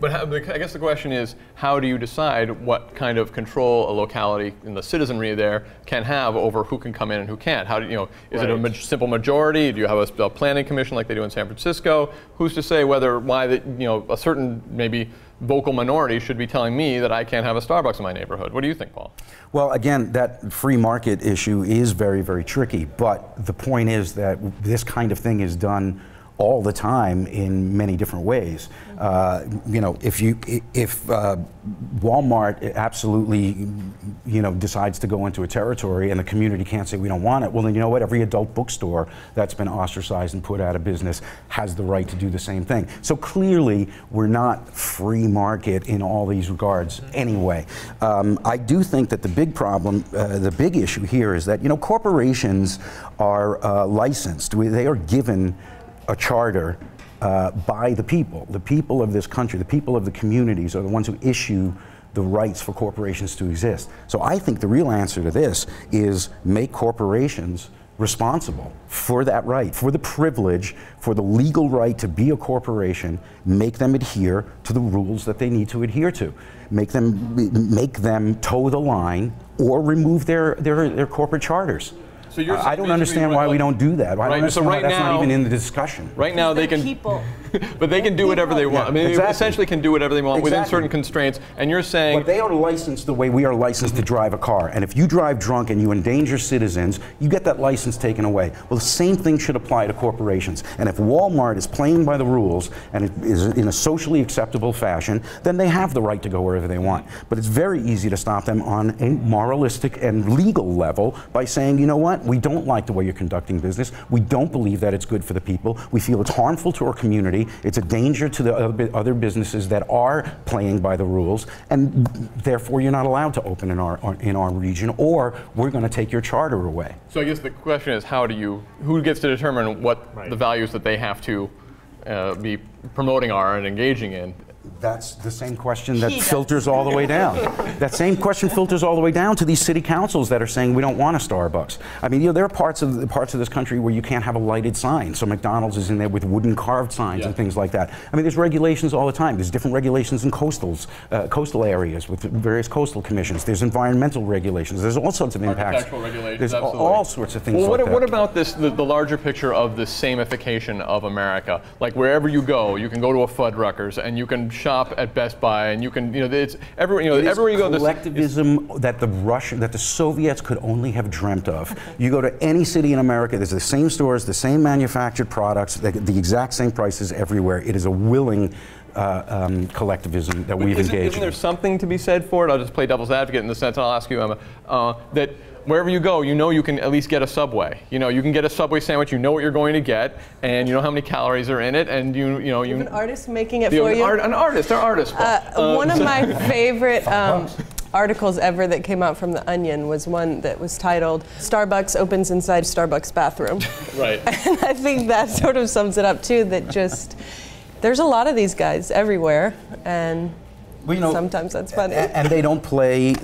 But I guess the question is, how do you decide what kind of control a locality and the citizenry there can have over who can come in and who can't? How do is it a simple majority? Do you have a planning commission like they do in San Francisco? Who's to say why a certain maybe vocal minority should be telling me that I can't have a Starbucks in my neighborhood? What do you think, Paul?
Well, again, that free market issue is very, very tricky. But the point is that this kind of thing is done all the time in many different ways. If Walmart absolutely, decides to go into a territory and the community can't say we don't want it, well then you know what? Every adult bookstore that's been ostracized and put out of business has the right to do the same thing. So clearly, we're not free market in all these regards anyway. I do think that the big problem, the big issue here is that corporations are licensed. They are given a charter by the people of this country, the people of the communities are the ones who issue the rights for corporations to exist. So I think the real answer to this is make corporations responsible for that right, for the privilege, for the legal right to be a corporation, make them adhere to the rules that they need to adhere to. Make them toe the line or remove their corporate charters.
So
I don't understand why we don't do that. I don't understand why that's not even in the discussion.
Right now they can, but they can do whatever they want. I mean, they essentially can do whatever they want within certain constraints. And you're saying,
but they are licensed the way we are licensed to drive a car. And if you drive drunk and you endanger citizens, you get that license taken away. Well, the same thing should apply to corporations. And if Walmart is playing by the rules and it is in a socially acceptable fashion, then they have the right to go wherever they want. But it's very easy to stop them on a moralistic and legal level by saying, you know what? We don't like the way you're conducting business. We don't believe that it's good for the people. We feel it's harmful to our community. It's a danger to the other businesses that are playing by the rules, and therefore you're not allowed to open in our region, or we're going to take your charter away.
So I guess the question is, who gets to determine what the values that they have to be promoting are and engaging in?
That's the same question that filters all the way down. That same question filters all the way down to these city councils that are saying we don't want a Starbucks. I mean, you know, there are parts of this country where you can't have a lighted sign. So McDonald's is in there with wooden carved signs and things like that. I mean, there's regulations all the time. There's different regulations in coastal areas with various coastal commissions. There's environmental regulations. There's all sorts of impacts.
Architectural regulations,
There's
absolutely.
all sorts of things
well,
like that.
What about this, the larger picture of the samification of America? Like wherever you go, you can go to a Fuddruckers and you can shop at Best Buy, and you can, you know, it's everywhere. You know, everywhere you go.
Collectivism that the Soviets could only have dreamt of. You go to any city in America, there's the same stores, the same manufactured products, the exact same prices everywhere. It is a willing collectivism that we've engaged in.
Isn't there something to be said for it? I'll just play devil's advocate in the sense, and I'll ask you, Emma, that wherever you go, you know you can at least get a Subway. You know, you can get a Subway sandwich, you know what you're going to get, and you know how many calories are in it, and you know.
You have an artist making it for you?
An artist, they're artists.
One of my favorite articles ever that came out from The Onion was one that was titled, "Starbucks opens inside Starbucks bathroom."
Right.
And I think that sort of sums it up too, that just, there's a lot of these guys everywhere, and well, you know, sometimes that's funny.
And they don't play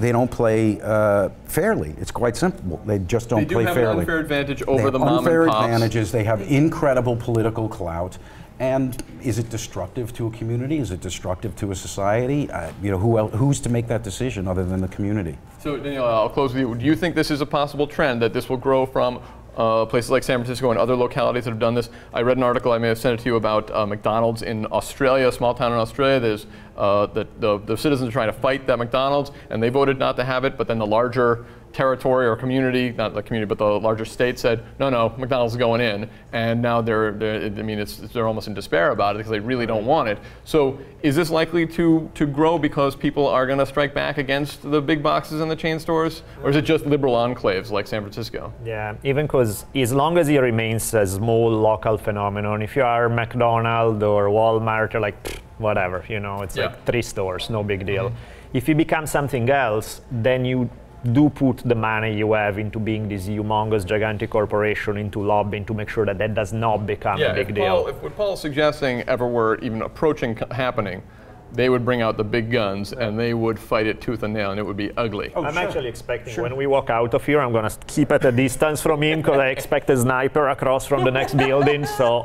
fairly. It's quite simple. They just don't play fairly.
They do have an unfair advantage over the mom and pops.
Unfair advantages. They have incredible political clout. And is it destructive to a community? Is it destructive to a society? You know, who's to make that decision other than the community? So,
Daniele, I'll close with you. Do you think this is a possible trend, that this will grow from places like San Francisco and other localities that have done this? I read an article, I may have sent it to you, about McDonald's in Australia, a small town in Australia. There's the citizens are trying to fight that McDonald's, and they voted not to have it, but then the larger territory or community, not the community, but the larger state said, no, McDonald's is going in, and now they're almost in despair about it because they really don't want it. So is this likely to grow because people are going to strike back against the big boxes and the chain stores, or is it just liberal enclaves like San Francisco?
Yeah, even because as long as it remains a small local phenomenon, if you are McDonald's or Walmart, you're like, whatever, you know, it's like 3 stores, no big deal. If you become something else, then you do put the money you have into being this humongous, gigantic corporation, into lobbying to make sure that that does not become a big deal.
If what Paul's suggesting ever were even approaching happening, they would bring out the big guns and they would fight it tooth and nail, and it would be ugly.
I'm actually expecting when we walk out of here, I'm going to keep at a distance from him because I expect a sniper across from the next building. So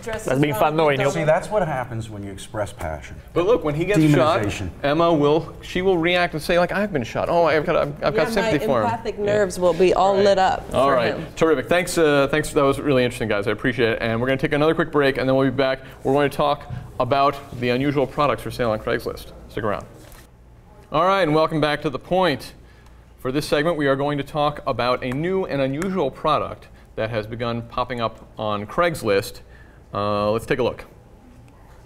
that's been fun knowing you.
See, that's what happens when you express passion.
But look, when he gets shot, Emma will react and say, like, I've been shot. Oh, I've got sympathy for him.
My empathic nerves will be all lit up.
All right, terrific. Thanks. That was really interesting, guys. I appreciate it. And we're going to take another quick break, and then we'll be back. We're going to talk about the unusual products for sale on Craigslist. Stick around. All right, and welcome back to The Point. For this segment, we are going to talk about a new and unusual product that has begun popping up on Craigslist. Let's take a look.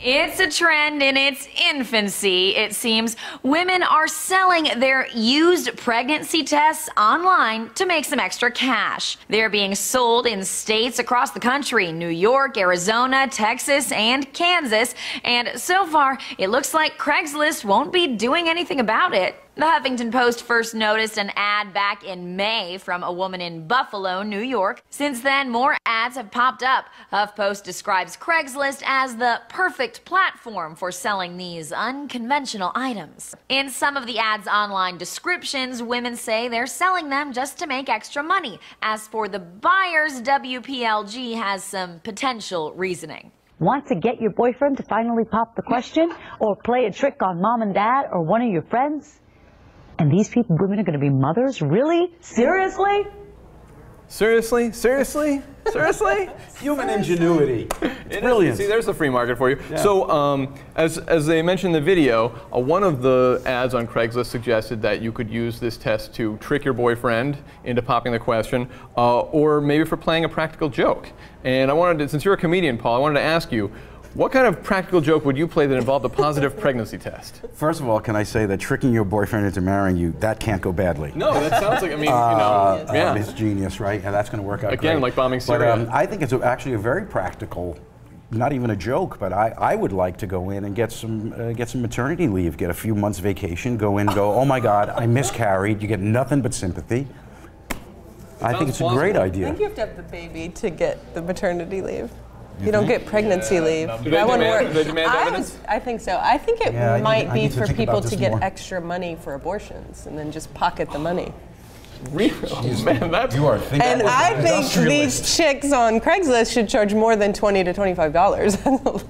It's a trend in its infancy, it seems. Women are selling their used pregnancy tests online to make some extra cash. They're being sold in states across the country: New York, Arizona, Texas, and Kansas. And so far, it looks like Craigslist won't be doing anything about it. The Huffington Post first noticed an ad back in May from a woman in Buffalo, New York. Since then, more ads have popped up. HuffPost describes Craigslist as the perfect platform for selling these unconventional items. In some of the ads' online descriptions, women say they're selling them just to make extra money. As for the buyers, WPLG has some potential reasoning.
Want to get your boyfriend to finally pop the question or play a trick on mom and dad or one of your friends? And these women are going to be mothers? Really? Seriously?
Seriously? Seriously? Seriously?
Human ingenuity. It's brilliant.
See, there's the free market for you. Yeah. So, as they mentioned in the video, one of the ads on Craigslist suggested that you could use this test to trick your boyfriend into popping the question, or maybe for playing a practical joke. And I wanted to, since you're a comedian, Paul, I wanted to ask you, what kind of practical joke would you play that involved a positive pregnancy test?
First of all, can I say that tricking your boyfriend into marrying you, that can't go badly.
No, that sounds like, I mean, you know,
it's genius, right? And that's going to work out
again,
great.
like bombing Syria.
But I think it's actually a very practical, not even a joke, but I would like to go in and get some maternity leave, get a few months vacation, go in and go, oh my God, I miscarried. You get nothing but sympathy. I think it's a great idea.
I think you have to have the baby to get the maternity leave. You don't get pregnancy leave. That wouldn't work.
Do they demand evidence?
I think so. I think it might be for people to get
more.
extra money for abortions and then just pocket the money.
Really? Oh, man, that's...
You are thinking.
And I think these chicks on Craigslist should charge more than $20 to $25.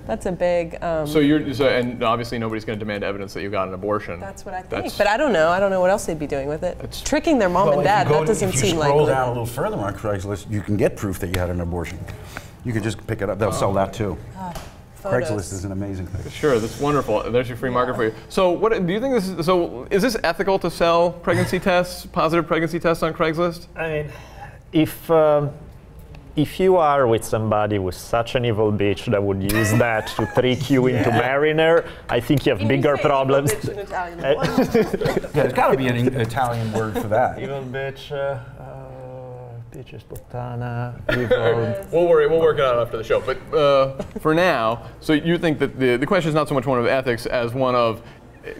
That's a big.
And obviously nobody's going to demand evidence that you got an abortion.
That's what I think. But I don't know. I don't know what else they'd be doing with it. Tricking their mom and dad. That doesn't seem likely.
If you scroll down a little further on Craigslist, you can get proof that you had an abortion. You could just pick it up. They'll sell that too. Craigslist is an amazing thing.
Sure, that's wonderful. There's your free market for you. So, what do you think this is? So, is this ethical to sell pregnancy tests, positive pregnancy tests on Craigslist?
I mean, if you are with somebody with such an evil bitch that would use that to trick you into marrying her, I think you have bigger problems.
Evil bitch in Italian.
There's got to be an Italian word for that.
Evil bitch. Bitches, puttana, evil.
We'll work it out after the show. But for now, so you think that the question is not so much one of ethics as one of,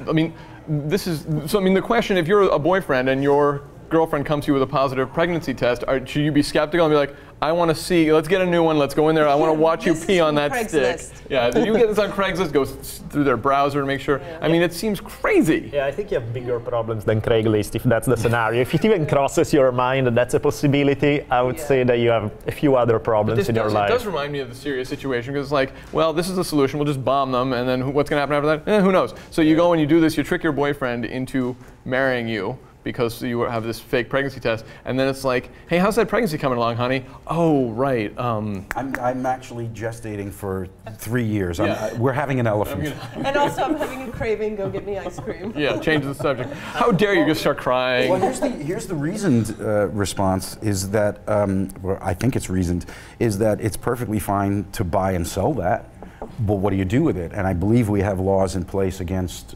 I mean, the question, if you're a boyfriend and your girlfriend comes to you with a positive pregnancy test, should you be skeptical and be like, I want to see, let's get a new one, let's go in there, I want to watch you pee on that stick. Yeah, you get this on Craigslist, go through their browser to make sure. Yeah. I mean, it seems crazy.
Yeah, I think you have bigger problems than Craigslist if that's the scenario. If it even crosses your mind that that's a possibility, I would say that you have a few other problems in your life.
It does remind me of the Syria situation, because it's like, well, this is the solution, we'll just bomb them, and then what's going to happen after that? Who knows? So you go and you do this, you trick your boyfriend into marrying you, because you have this fake pregnancy test, and then it's like, hey, how's that pregnancy coming along, honey? Oh, right.
I'm actually gestating for 3 years. We're having an elephant.
And also, I'm having a craving. Go get me ice cream.
Yeah, change the subject. How dare you just start crying?
Well, here's the reasoned response is that, well, I think it's reasoned, is that it's perfectly fine to buy and sell that, but what do you do with it? And I believe we have laws in place against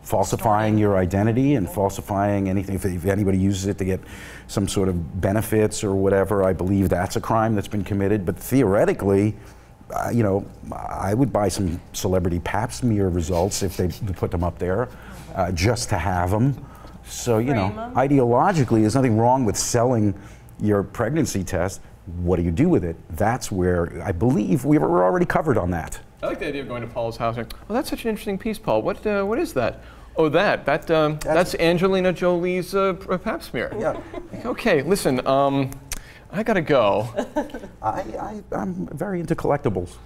falsifying your identity and falsifying anything. If anybody uses it to get some sort of benefits or whatever, I believe that's a crime that's been committed. But theoretically, you know, I would buy some celebrity pap smear results if they put them up there, just to have them. So, you know, ideologically, there's nothing wrong with selling your pregnancy test. What do you do with it? That's where I believe we're already covered on that.
I like the idea of going to Paul's house and, well, that's such an interesting piece, Paul. What is that? Oh, that's Angelina Jolie's pap smear.
Yeah.
Okay, listen, I gotta go.
I'm very into collectibles.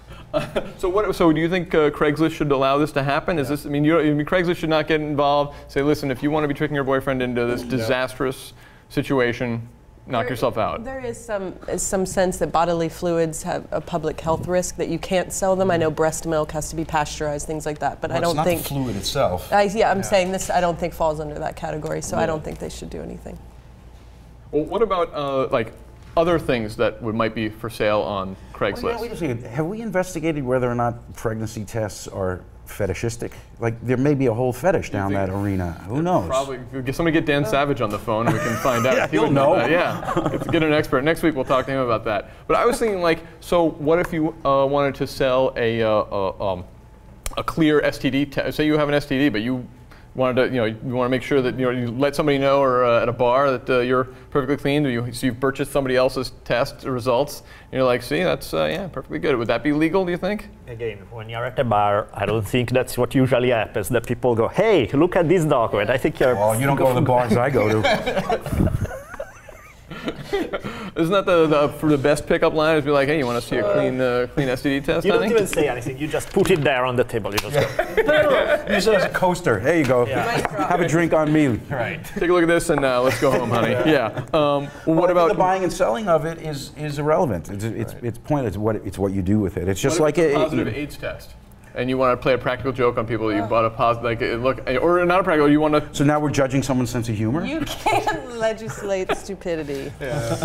So do you think Craigslist should allow this to happen? Is this? I mean, Craigslist should not get involved. Say, listen, if you want to be tricking your boyfriend into this disastrous situation, knock yourself out.
There is some sense that bodily fluids have a public health risk, that you can't sell them. I know breast milk has to be pasteurized, things like that, but I don't think.
It's not the fluid itself.
I'm saying this. I don't think falls under that category, so I don't think they should do anything.
Well, what about like other things that might be for sale on Craigslist?
Well, wait a second. Have we investigated whether or not pregnancy tests are fetishistic? Like, there may be a whole fetish down that arena. Who knows?
Probably. Somebody get Dan Savage on the phone and we can find out.
Yeah, he'll know.
Yeah, get an expert. Next week we'll talk to him about that. But I was thinking, like, so what if you wanted to sell a clear STD test? Say you have an STD, but you wanted to, you want to make sure that you let somebody know, or at a bar, that you're perfectly clean. So you've purchased somebody else's test results. And you're like, see, that's perfectly good. Would that be legal? Do you think?
Again, when you're at a bar, I don't think that's what usually happens. That people go, hey, look at this document. I think you're.
Well, you don't go to the bars I go to.
Isn't that the best pickup line? Is be like, hey, you want to see a clean STD test?
You don't even say anything. You just put it there on the table. You just go.
Use it as a coaster. There you go. Yeah. Have a drink on me.
Right.
Take a look at this and let's go home, honey. Yeah. Well, what about
the buying and selling of it is irrelevant. It's pointless. It's what you do with it. It's just like
a positive AIDS test. And you want to play a practical joke on people that you bought a positive, or not a practical, you want to.
So now we're judging someone's sense of humor?
You can't legislate stupidity. Yeah.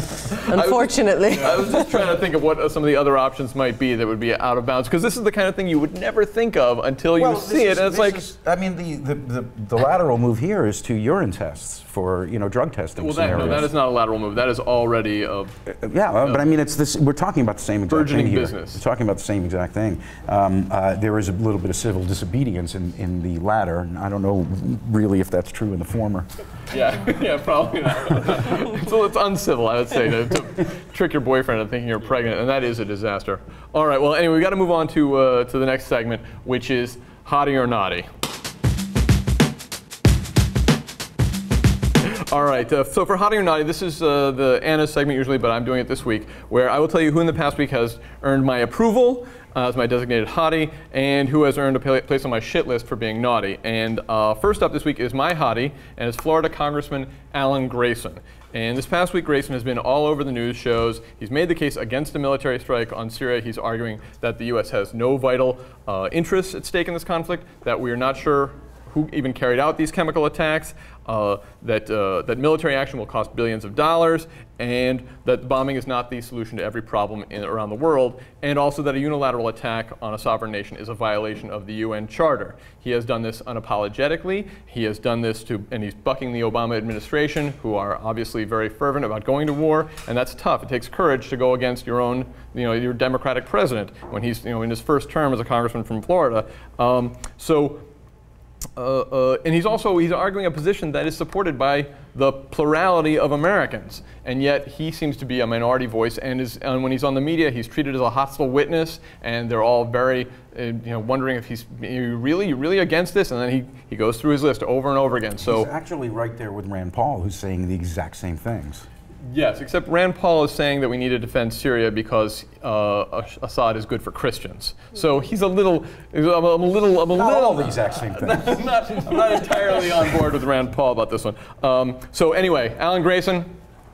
Unfortunately.
I was just trying to think of what some of the other options might be that would be out of bounds, because this is the kind of thing you would never think of until you see it. And it's like,
I mean, the lateral move here is to urine tests for drug testing scenarios.
No, that is not a lateral move. That is already a.
But I mean, it's this. We're talking about the same exact thing here.
Business.
We're talking about the same exact thing. There there is a little bit of civil disobedience in the latter. And I don't know really if that's true in the former.
Yeah, probably not. So it's uncivil, I would say, to trick your boyfriend into thinking you're pregnant, and that is a disaster. All right, well, anyway, we got to move on to the next segment, which is hottie or naughty. All right, so for hottie or naughty, this is the Anna segment usually, but I'm doing it this week, where I will tell you who in the past week has earned my approval as my designated hottie, and who has earned a place on my shit list for being naughty. And first up this week is my hottie, and it's Florida Congressman Alan Grayson. And this past week, Grayson has been all over the news shows. He's made the case against a military strike on Syria. He's arguing that the U.S. has no vital interests at stake in this conflict, that we are not sure who even carried out these chemical attacks, that military action will cost billions of dollars, and that bombing is not the solution to every problem around the world, and also that a unilateral attack on a sovereign nation is a violation of the UN Charter. He has done this unapologetically. He has done this and he's bucking the Obama administration, who are obviously very fervent about going to war, and that's tough. It takes courage to go against your own, your Democratic president when he's, in his first term as a congressman from Florida. And he's arguing a position that is supported by the plurality of Americans, and yet he seems to be a minority voice. And when he's on the media, he's treated as a hostile witness, and they're all very, wondering if he's really against this. And then he goes through his list over and over again. So
he's actually right there with Rand Paul, who's saying the exact same things.
Yes, except Rand Paul is saying that we need to defend Syria because Assad is good for Christians. So he's I'm a little.
All the exact same thing.
I'm not entirely on board with Rand Paul about this one. So anyway, Alan Grayson,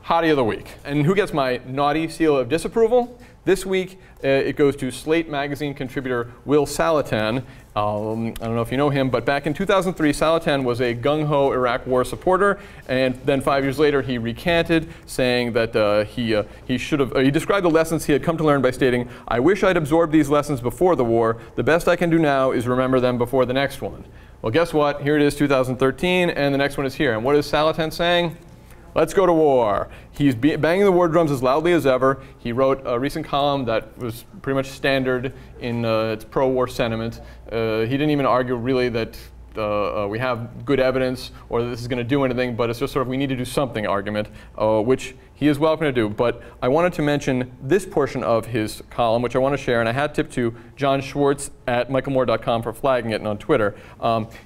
hottie of the week. And who gets my naughty seal of disapproval? This week, it goes to Slate magazine contributor Will Salatan. I don't know if you know him, but back in 2003, Salatan was a gung-ho Iraq war supporter, and then 5 years later, he recanted, saying that he described the lessons he had come to learn by stating, "I wish I'd absorbed these lessons before the war. The best I can do now is remember them before the next one." Well, guess what? Here it is, 2013, and the next one is here. And what is Salatan saying? Let's go to war. He's banging the war drums as loudly as ever. He wrote a recent column that was pretty much standard in its pro-war sentiment. He didn't even argue really that we have good evidence or that this is going to do anything, but it's just sort of we need to do something argument, which he is welcome to do. But I wanted to mention this portion of his column, which I want to share, and I had tipped to John Schwartz at michaelmoore.com for flagging it and on Twitter.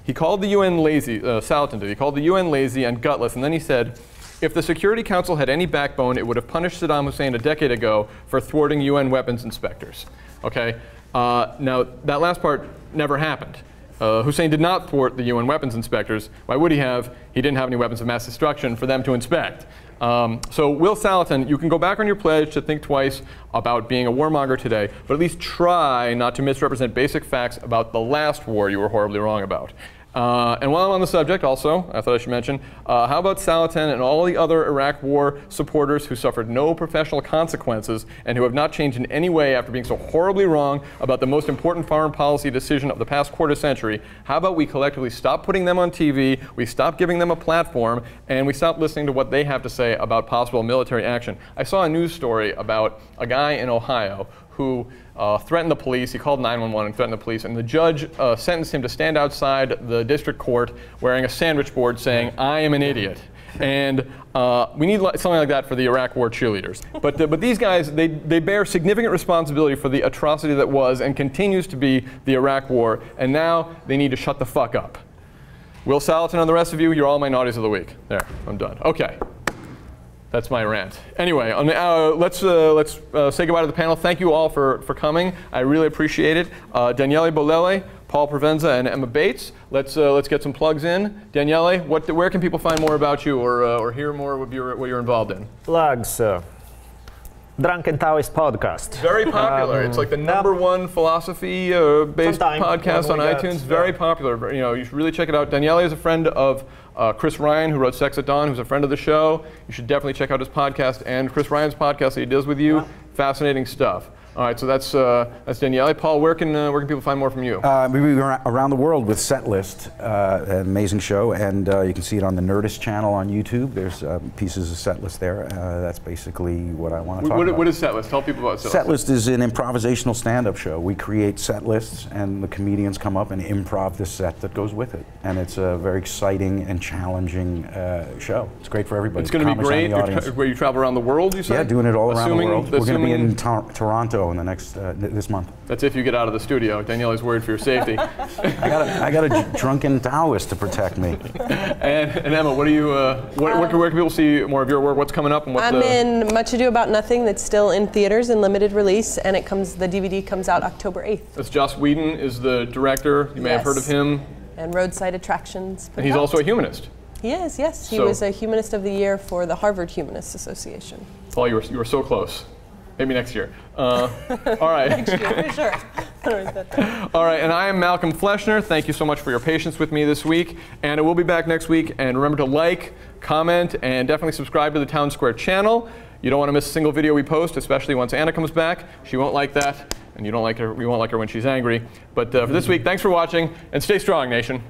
He called the UN lazy, Salatan did. He called the UN lazy and gutless, and then he said, "If the Security Council had any backbone, it would have punished Saddam Hussein a decade ago for thwarting UN weapons inspectors." Okay? Now, that last part never happened. Hussein did not thwart the UN weapons inspectors. Why would he have? He didn't have any weapons of mass destruction for them to inspect. So Will Salatan, you can go back on your pledge to think twice about being a warmonger today, but at least try not to misrepresent basic facts about the last war you were horribly wrong about. And while I'm on the subject also, I thought I should mention, how about Salatan and all the other Iraq war supporters who suffered no professional consequences and who have not changed in any way after being so horribly wrong about the most important foreign policy decision of the past quarter century? How about we collectively stop putting them on TV, we stop giving them a platform, and we stop listening to what they have to say about possible military action? I saw a news story about a guy in Ohio who threatened the police. He called 911 and threatened the police, and the judge sentenced him to stand outside the district court wearing a sandwich board saying, "I am an idiot." And we need something like that for the Iraq war cheerleaders. But these guys, they bear significant responsibility for the atrocity that was and continues to be the Iraq war, and now they need to shut the fuck up. Will Salatan and the rest of you, you're all my naughties of the week. There, I'm done. Okay. That's my rant. Anyway, let's say goodbye to the panel. Thank you all for coming. I really appreciate it. Daniele, Bolelli, Paul Provenza, and Emma Bates. Let's get some plugs in. Daniele, where can people find more about you or hear more of what you're involved in?
Plugs. Drunken Taoist podcast.
Very popular. It's like the #1 philosophy-based podcast on iTunes. Very popular. You should really check it out. Daniele is a friend of Chris Ryan, who wrote Sex at Dawn, who's a friend of the show. You should definitely check out his podcast and Chris Ryan's podcast that he does with you. Fascinating stuff. All right, so that's Daniele. Paul, where can people find more from you?
We're around the world with Setlist, an amazing show, and you can see it on the Nerdist channel on YouTube. There's pieces of Setlist there. That's basically what I want to talk about.
What is Setlist? Tell people about Setlist.
Setlist is an improvisational stand-up show. We create set lists, and the comedians come up and improv the set that goes with it. And it's a very exciting and challenging show. It's great for everybody.
It's going to be great. Where you travel around the world, you say?
Yeah, doing it all around the world. We're going to be in Toronto in the next this month.
That's if you get out of the studio. Daniele's worried for your safety.
I got a drunken Taoist to protect me.
And Emma, what do you? Where can people see more of your work? What's coming up? And
I'm in Much Ado About Nothing. That's still in theaters in limited release, and the DVD comes out October 8th.
That's Joss Whedon is the director. You may have heard of him.
And Roadside Attractions.
And he's also a humanist.
He is, yes. He was a Humanist of the Year for the Harvard Humanists Association.
Paul, you were so close. Maybe next year. All right.
Next year, for sure.
All right, and I am Malcolm Fleschner. Thank you so much for your patience with me this week. And we'll be back next week. And remember to like, comment, and definitely subscribe to the Town Square channel. You don't want to miss a single video we post, especially once Anna comes back. She won't like that, and you won't like her when she's angry. But for this week, thanks for watching, and stay strong, nation.